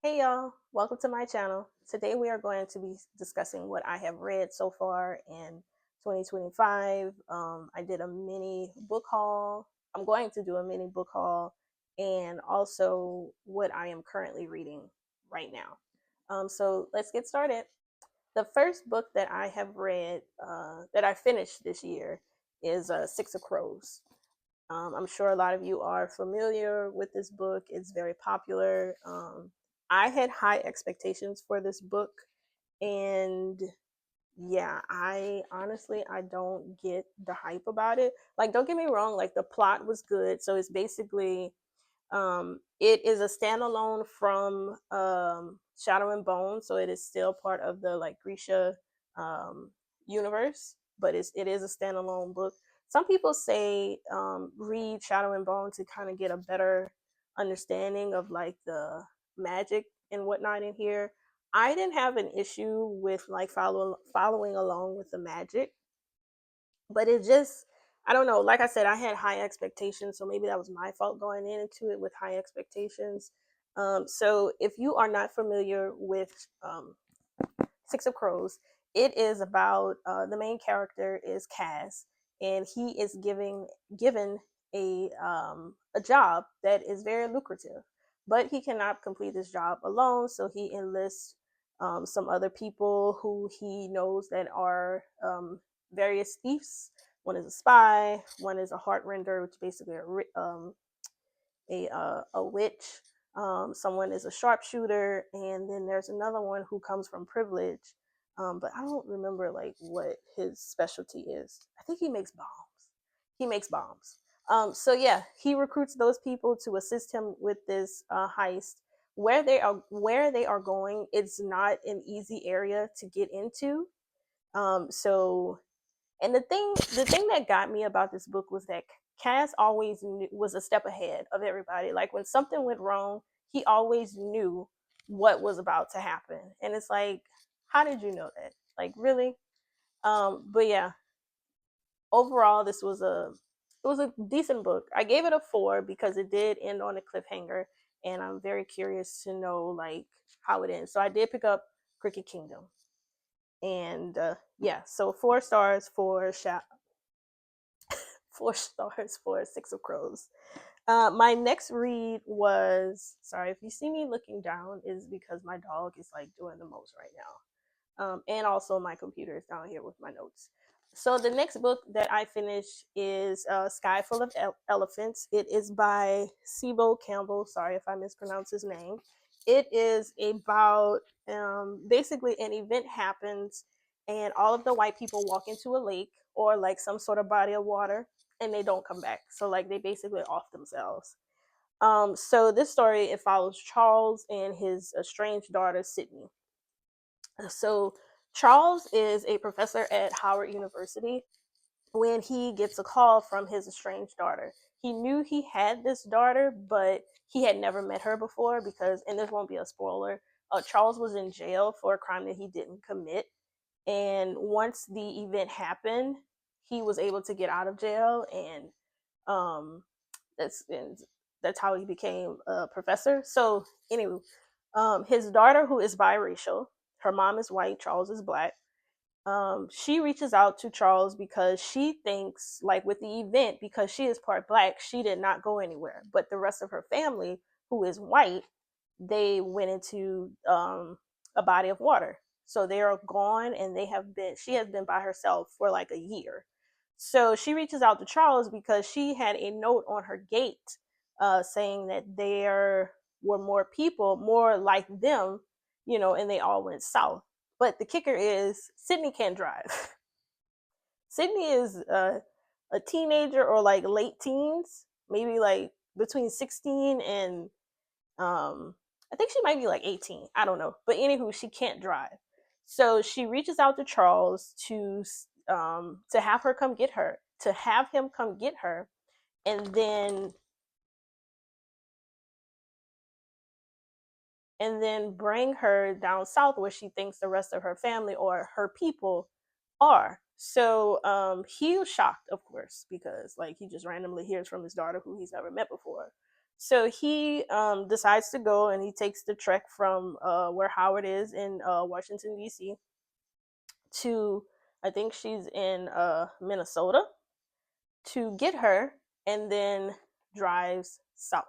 Hey y'all, welcome to my channel. Today we are going to be discussing what I have read so far in 2025. I did a mini book haul. I'm going to do a mini book haul and also what I am currently reading right now. So let's get started. The first book that I have read, that I finished this year, is Six of Crows. I'm sure a lot of you are familiar with this book. It's very popular. I had high expectations for this book, and yeah, I don't get the hype about it. Like, don't get me wrong, like the plot was good. So it's basically it is a standalone from Shadow and Bone, so it is still part of the like Grisha um, universe, but it is a standalone book. Some people say read Shadow and Bone to kind of get a better understanding of like the magic and whatnot in here. I didn't have an issue with like following along with the magic, but it just, I don't know, like I said, I had high expectations, so maybe that was my fault going into it with high expectations. So if you are not familiar with Six of Crows, it is about the main character is Cass, and he is given a job that is very lucrative, but he cannot complete this job alone, so he enlists some other people who he knows that are various thieves. One is a spy, one is a heart render, which is basically a witch. Someone is a sharpshooter, and then there's another one who comes from privilege. But I don't remember like what his specialty is. I think he makes bombs. He makes bombs. So yeah, he recruits those people to assist him with this heist. Where they are going, it's not an easy area to get into. So and the thing that got me about this book was that Cass always was a step ahead of everybody. Like when something went wrong, he always knew what was about to happen. And it's like, how did you know that? Like really? But yeah, overall this was a decent book. I gave it a 4 because it did end on a cliffhanger, and I'm very curious to know like how it ends. So I did pick up Cricket Kingdom. And yeah, so 4 stars for 4 stars for Six of Crows. My next read was, sorry if you see me looking down, is because my dog is like doing the most right now. And also my computer is down here with my notes. So the next book that I finished is Sky Full of Elephants. It is by Sibo Campbell. Sorry if I mispronounce his name. It is about basically an event happens, and all of the white people walk into a lake or like some sort of body of water, and they don't come back. So like they basically off themselves. So this story, it follows Charles and his estranged daughter Sydney. So Charles is a professor at Howard University when he gets a call from his estranged daughter. He knew he had this daughter, but he had never met her before because, and this won't be a spoiler, Charles was in jail for a crime that he didn't commit. And once the event happened, he was able to get out of jail, and um, and that's how he became a professor. So anyway, his daughter, who is biracial, her mom is white, Charles is black. She reaches out to Charles because she thinks, like with the event, because she is part black, she did not go anywhere. But the rest of her family, who is white, they went into a body of water. So they are gone, and she has been by herself for like a year. So she reaches out to Charles because she had a note on her gate saying that there were more people, more like them, and they all went south. But the kicker is Sydney can't drive. Sydney is a teenager or like late teens, maybe like between 16 and I think she might be like 18. I don't know. But anywho, she can't drive. So she reaches out to Charles to have her come get her, to have him come get her, and then bring her down south where she thinks the rest of her family or her people are. So he was shocked, of course, because like he just randomly hears from his daughter who he's never met before. So he decides to go, and he takes the trek from where Howard is in Washington D.C. to, I think she's in Minnesota, to get her, and then drives south.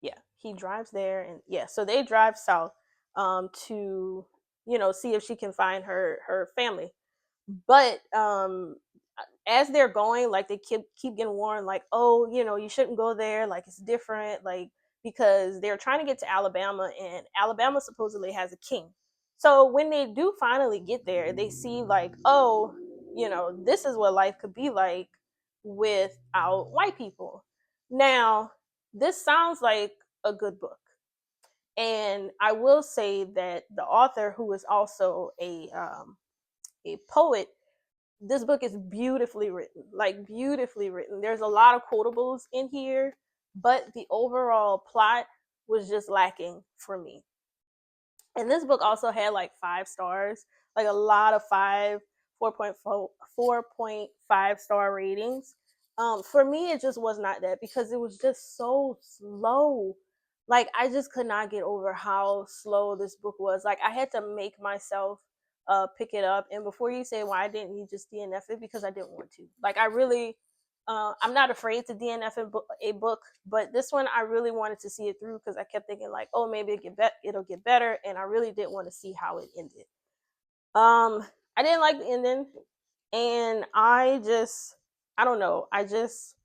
Yeah, he drives there, and yeah, so they drive south to, see if she can find her family. But as they're going, like, they keep getting warned, like, oh, you shouldn't go there, like, it's different, like, because they're trying to get to Alabama, and Alabama supposedly has a king. So when they do finally get there, they see, like, oh, this is what life could be like without white people. Now, this sounds like a good book. And I will say that the author, who is also a poet, this book is beautifully written, like, beautifully written. There's a lot of quotables in here, but the overall plot was just lacking for me. And this book also had like 5 stars, like a lot of 4.5 star ratings. For me, it just was not that, because it was just so slow. Like, I just could not get over how slow this book was. Like, I had to make myself pick it up. And before you say, why didn't you just DNF it? Because I didn't want to. Like, I really, I'm not afraid to DNF a book, but this one I really wanted to see it through, because I kept thinking, like, oh, maybe it'll get better, and I really didn't want to see how it ended. I didn't like the ending, and I don't know, I just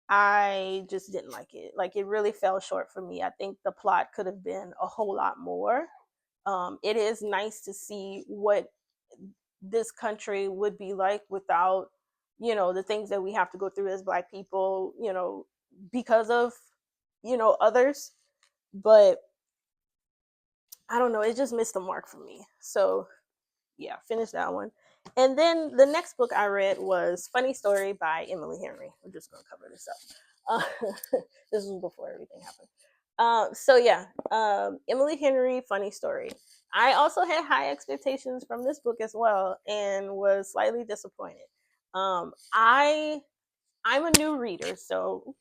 didn't like it. Like, it really fell short for me. I think the plot could have been a whole lot more. It is nice to see what this country would be like without, the things that we have to go through as Black people, because of, others. But I don't know, it just missed the mark for me. So yeah, finish that one. And then the next book I read was Funny Story by Emily Henry. We're just gonna cover this up. This was before everything happened. So yeah, Emily Henry, Funny Story. I also had high expectations from this book as well, and was slightly disappointed. I I'm a new reader, so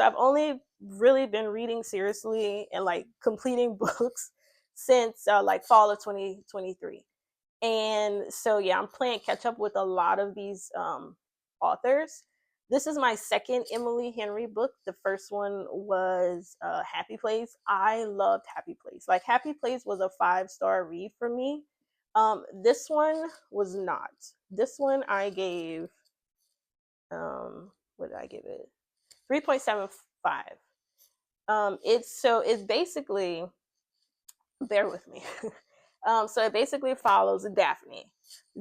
I've only really been reading seriously and like completing books since like fall of 2023. And so yeah, I'm playing catch up with a lot of these authors. This is my second Emily Henry book. The first one was Happy Place. I loved Happy Place. Like, Happy Place was a 5 star read for me. This one was not. This one I gave, what did I give it? 3.75. It's basically, bear with me. So it basically follows Daphne.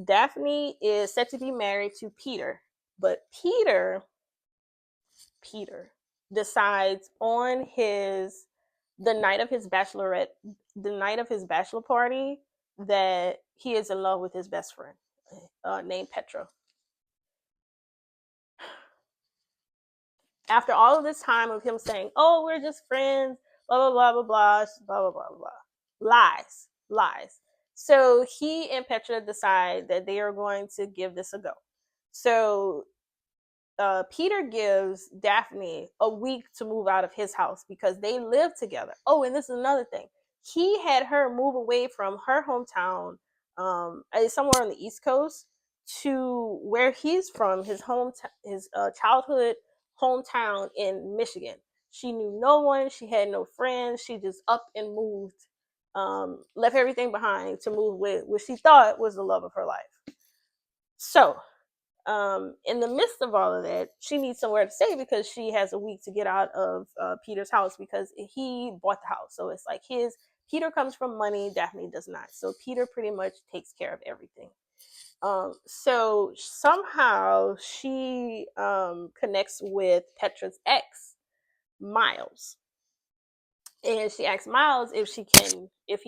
Daphne is set to be married to Peter, but Peter decides on the night of his bachelor party, that he is in love with his best friend, named Petra. After all of this time of him saying, "Oh, we're just friends," blah blah blah blah blah blah blah blah blah, lies, lies. So he and Petra decide that they are going to give this a go. So Peter gives Daphne a week to move out of his house because they live together. Oh, and this is another thing. He had her move away from her hometown, somewhere on the East Coast, to where he's from, his childhood hometown in Michigan. She knew no one. She had no friends. She just up and moved, left everything behind to move with what she thought was the love of her life. So in the midst of all of that, she needs somewhere to stay because she has a week to get out of Peter's house, because he bought the house. So it's like Peter comes from money, Daphne does not. So Peter pretty much takes care of everything. So somehow she connects with Petra's ex, Miles. And she asks Miles if he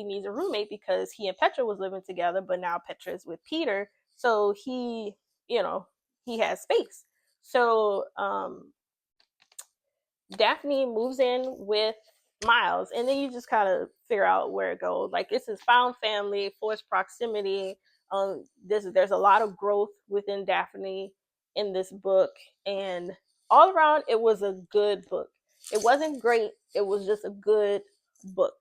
needs a roommate, because he and Petra was living together, but now Petra is with Peter. So you know, he has space. So Daphne moves in with Miles, and then you just kind of figure out where it goes. Like, this is found family, forced proximity. There's a lot of growth within Daphne in this book, and all around, it was a good book. It wasn't great. It was just a good book.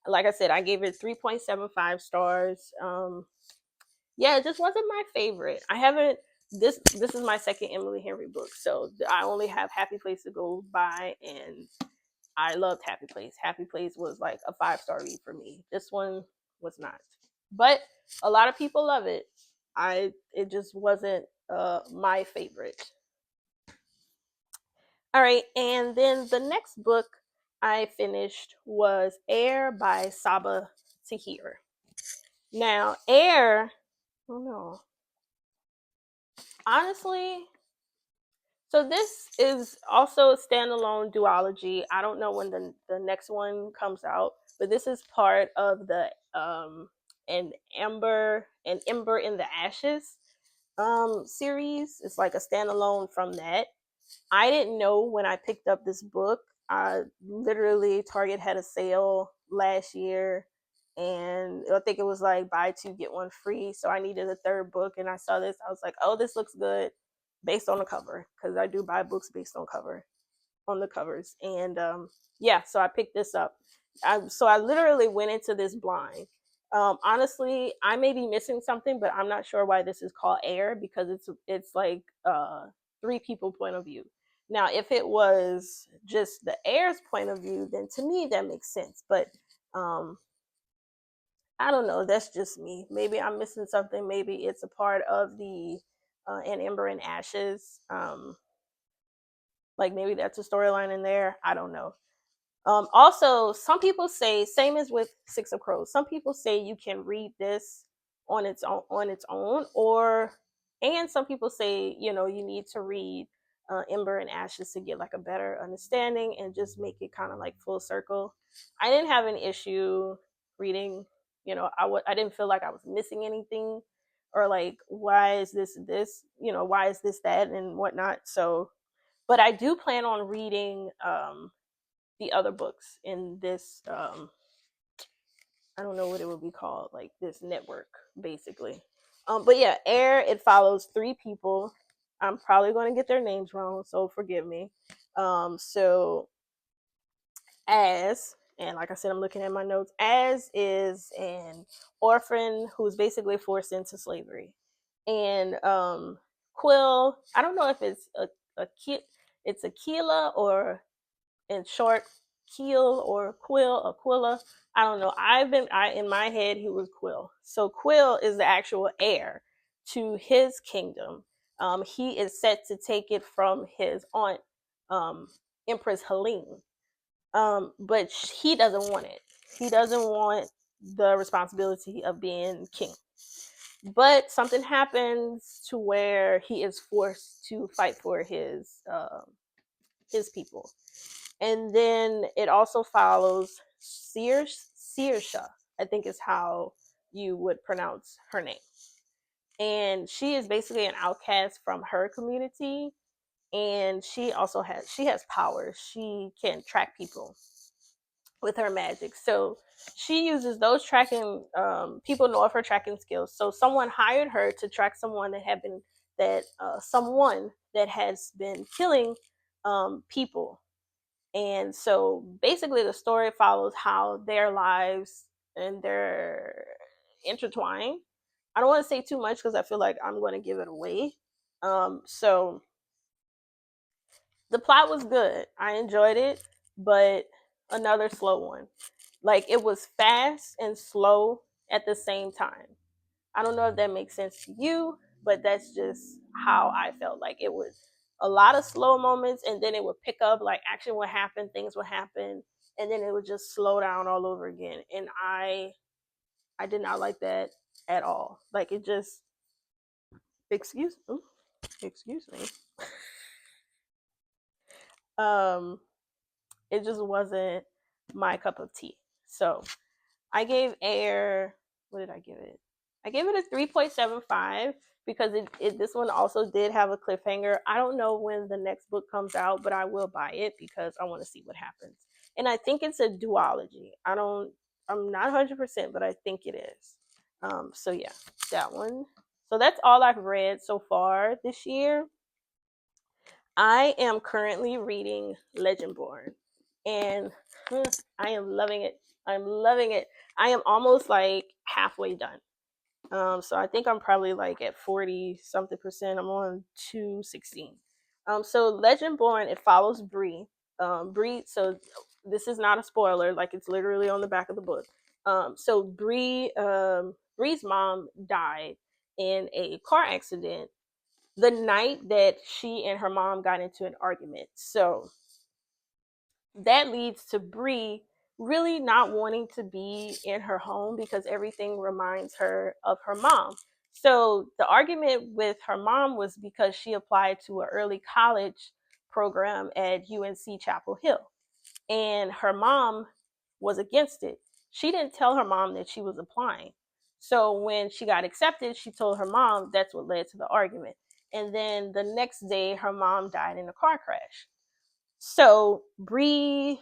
Like I said, I gave it 3.75 stars. Yeah, it just wasn't my favorite. I haven't this is my second Emily Henry book, so I only have Happy Place to go by, and I loved Happy Place. Happy Place was like a 5-star read for me. This one was not, but a lot of people love it. It just wasn't my favorite. All right, and then the next book I finished was Air by Saba Tahir. Now, Air, oh no, honestly, so this is also a standalone duology. I don't know when the next one comes out, but this is part of the an Ember in the Ashes series. It's like a standalone from that. I didn't know when I picked up this book. Literally, Target had a sale last year, and I think it was like buy two get one free. So I needed a third book, and I saw this. I was like, "Oh, this looks good," based on the cover, because I do buy books based on the covers. And yeah, so I picked this up. So I literally went into this blind. Honestly, I may be missing something, but I'm not sure why this is called Air, because it's like three people point of view. Now, if it was just the Air's point of view, then to me that makes sense. But um, I don't know. That's just me. Maybe I'm missing something. Maybe it's a part of the An Ember and Ashes. Like maybe that's a storyline in there. I don't know. Also, some people say, same as with Six of Crows. Some people say you can read this on its own, or and some people say you need to read Ember and Ashes to get like a better understanding and just make it kind of like full circle. I didn't have an issue reading. I didn't feel like I was missing anything, or like why is this why is this that and whatnot. So, but I do plan on reading the other books in this I don't know what it would be called, like this network basically. But yeah, Air, it follows three people. I'm probably going to get their names wrong, so forgive me. So Az, and like I said, I'm looking at my notes. Az is an orphan who's basically forced into slavery, and Quill, I don't know if it's a kid, it's Aquila, or in short, Keel or Quill, Aquila. I don't know. I in my head he was Quill. So Quill is the actual heir to his kingdom. He is set to take it from his aunt, um, Empress Helene. But he doesn't want it. He doesn't want the responsibility of being king. But something happens to where he is forced to fight for his people. And then it also follows Saoirse, I think is how you would pronounce her name. And she is basically an outcast from her community, and she has powers. She can track people with her magic. So she uses those tracking. People know of her tracking skills. So someone hired her to track someone that has been killing people. And so basically the story follows how their lives and their intertwined. I don't want to say too much because I feel like I'm going to give it away. So the plot was good. I enjoyed it, but another slow one. Like it was fast and slow at the same time. I don't know if that makes sense to you, but that's just how I felt. Like it was a lot of slow moments, and then it would pick up, like action would happen, things would happen, and then it would just slow down all over again. And I did not like that at all. Like it just excuse ooh, excuse me. Um, it just wasn't my cup of tea. So I gave Air, what did I give it? I gave it a 3.75 because this one also did have a cliffhanger. I don't know when the next book comes out, but I will buy it because I want to see what happens. And I think it's a duology. I'm not 100%, but I think it is. So yeah, that one. So that's all I've read so far this year. I am currently reading Legendborn, and I am loving it. I'm loving it. I am almost like halfway done. So I think I'm probably like at 40 something percent. I'm on 216. So Legendborn, it follows Bree. Bree, so this is not a spoiler, like it's literally on the back of the book. So Bree's mom died in a car accident the night that she and her mom got into an argument. So that leads to Bree really not wanting to be in her home because everything reminds her of her mom. So the argument with her mom was because she applied to an early college program at UNC Chapel Hill, and her mom was against it. She didn't tell her mom that she was applying. So when she got accepted, she told her mom. That's what led to the argument. And then the next day, her mom died in a car crash. So Bree,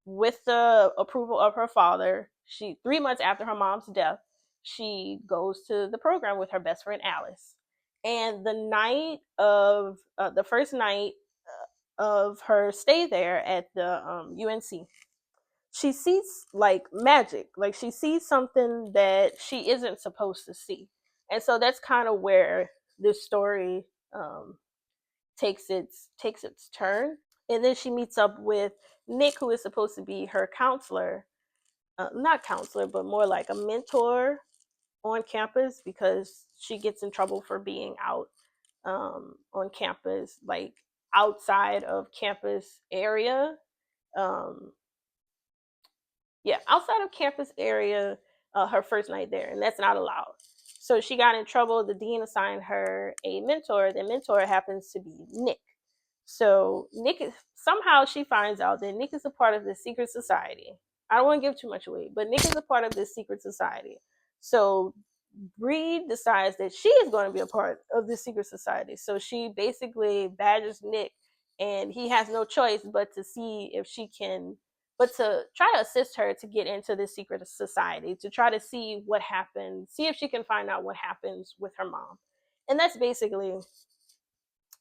with the approval of her father, she 3 months after her mom's death, she goes to the program with her best friend Alice. And the first night of her stay there at the UNC, she sees like magic, like she sees something that she isn't supposed to see, and so that's kind of where this story um, takes its turn. And then she meets up with Nick, who is supposed to be her counselor, not counselor, but more like a mentor on campus because she gets in trouble for being out on campus, like outside of campus area. Um, yeah, outside of campus area, her first night there, and that's not allowed. So she got in trouble. The dean assigned her a mentor. The mentor happens to be Nick. So Nick is somehow she finds out that Nick is a part of this secret society. I don't want to give too much away, but Nick is a part of this secret society. So Bree decides that she is going to be a part of this secret society. So she basically badgers Nick, and he has no choice but to see if she can, but to try to assist her to get into this secret society, to try to see what happens, see if she can find out what happens with her mom. And that's basically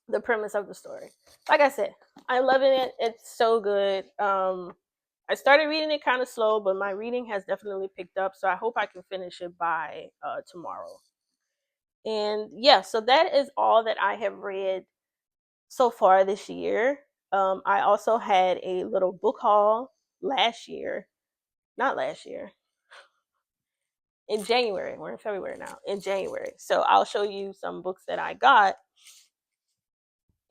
the premise of the story. Like I said, I'm loving it. It's so good. I started reading it kind of slow, but my reading has definitely picked up. So I hope I can finish it by tomorrow. And yeah, so that is all that I have read so far this year. I also had a little book haul last year, not last year, in January. We're in February now, in January. So I'll show you some books that I got.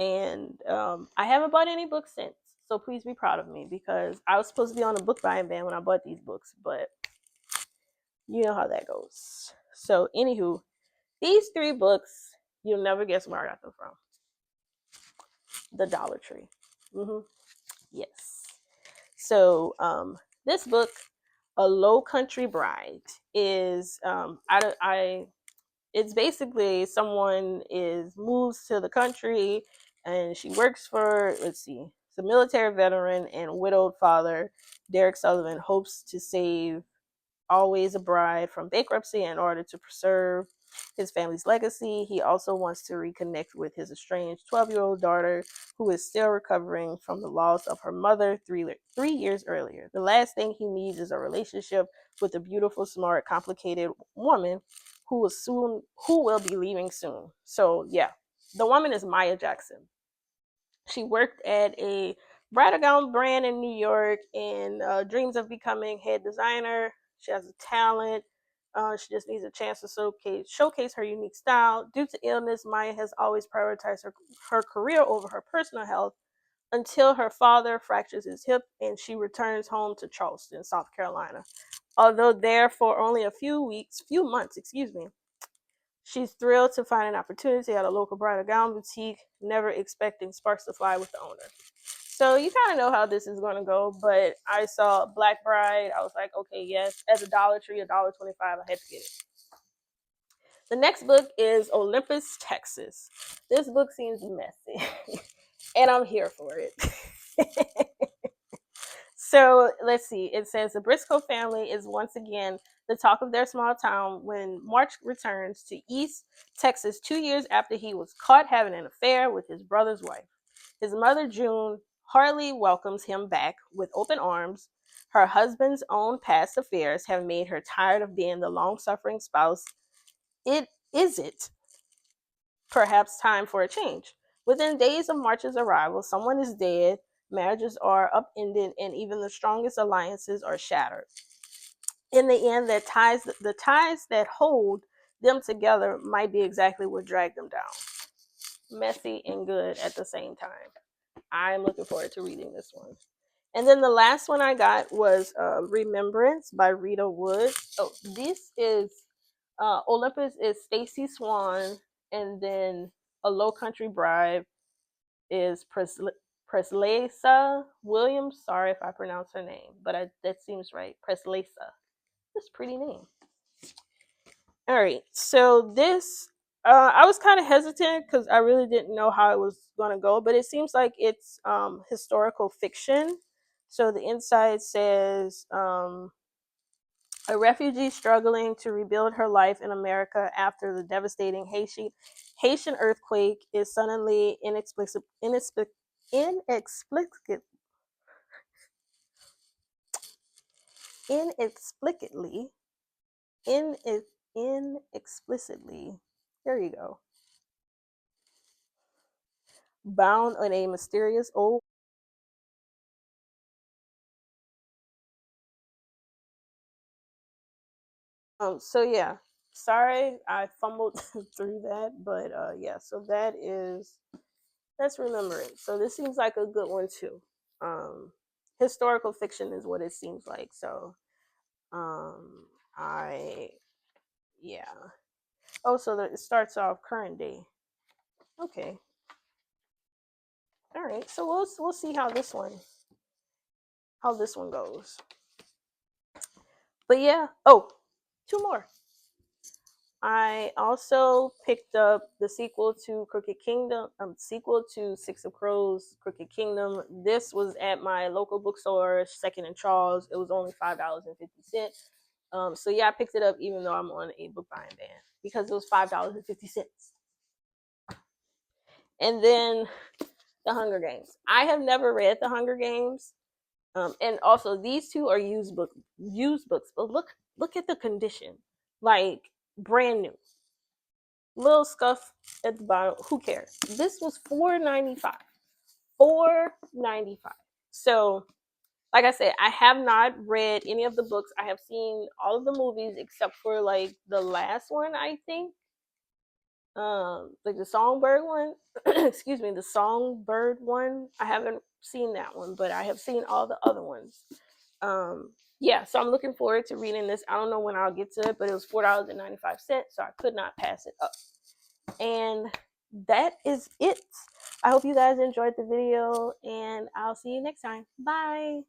And I haven't bought any books since. So please be proud of me because I was supposed to be on a book buying ban when I bought these books, but you know how that goes. So, anywho, these three books, you'll never guess where I got them from. The Dollar Tree. Mm-hmm. Yes. So, this book, A Low Country Bride, is it's basically someone is moves to the country and she works for, let's see, it's a military veteran and widowed father. Derek Sullivan hopes to save Always a Bride from bankruptcy in order to preserve his family's legacy. He also wants to reconnect with his estranged 12-year-old daughter, who is still recovering from the loss of her mother 3 years earlier. The last thing he needs is a relationship with a beautiful, smart, complicated woman who will be leaving soon. So yeah, the woman is Maya Jackson. She worked at a bridal gown brand in New York and dreams of becoming head designer. She has a talent. She just needs a chance to showcase her unique style. Due to illness, Maya has always prioritized her career over her personal health until her father fractures his hip and she returns home to Charleston, South Carolina. Although there for only a few months, she's thrilled to find an opportunity at a local bridal gown boutique, never expecting sparks to fly with the owner. So you kind of know how this is going to go, but I saw Black Bride. I was like, okay, yes. As a Dollar Tree, $1.25, I had to get it. The next book is Olympus, Texas. This book seems messy, and I'm here for it. So let's see. It says the Briscoe family is once again the talk of their small town when Mark returns to East Texas 2 years after he was caught having an affair with his brother's wife. His mother, June, hardly welcomes him back with open arms. Her husband's own past affairs have made her tired of being the long suffering spouse. It perhaps time for a change. Within days of March's arrival, someone is dead, marriages are upended, and even the strongest alliances are shattered. In the end, the ties that hold them together might be exactly what dragged them down. Messy and good at the same time. I'm looking forward to reading this one. And then the last one I got was Remembrance by Rita Wood. Oh, this is Olympus is Stacey Swan, and then A Low Country Bride is Preslesa Williams. Sorry if I pronounce her name, but that seems right. Preslesa. That's a pretty name. All right, so this I was kind of hesitant because I really didn't know how it was going to go, but it seems like it's historical fiction. So the inside says a refugee struggling to rebuild her life in America after the devastating Haitian earthquake is suddenly inexplicably in inexplicitly there you go bound on a mysterious old so yeah, sorry I fumbled through that, but yeah, so that's Remembrance. So this seems like a good one too. Historical fiction is what it seems like. So I yeah. Oh, so it starts off current day. Okay. All right. So we'll see how this one goes. But yeah. Oh, two more. I also picked up the sequel to Crooked Kingdom, sequel to Six of Crows, Crooked Kingdom. This was at my local bookstore, Second and Charles. It was only $5.50. So yeah, I picked it up even though I'm on a book buying ban because it was $5.50. And then The Hunger Games. I have never read The Hunger Games, and also these two are used books. But look at the condition, like brand new, little scuff at the bottom. Who cares? This was $4.95. $4.95. So, like I said, I have not read any of the books. I have seen all of the movies except for like the last one, I think. Like the Songbird one. Excuse me, the Songbird one. I haven't seen that one, but I have seen all the other ones. Yeah, so I'm looking forward to reading this. I don't know when I'll get to it, but it was $4.95, so I could not pass it up. And that is it. I hope you guys enjoyed the video, and I'll see you next time. Bye.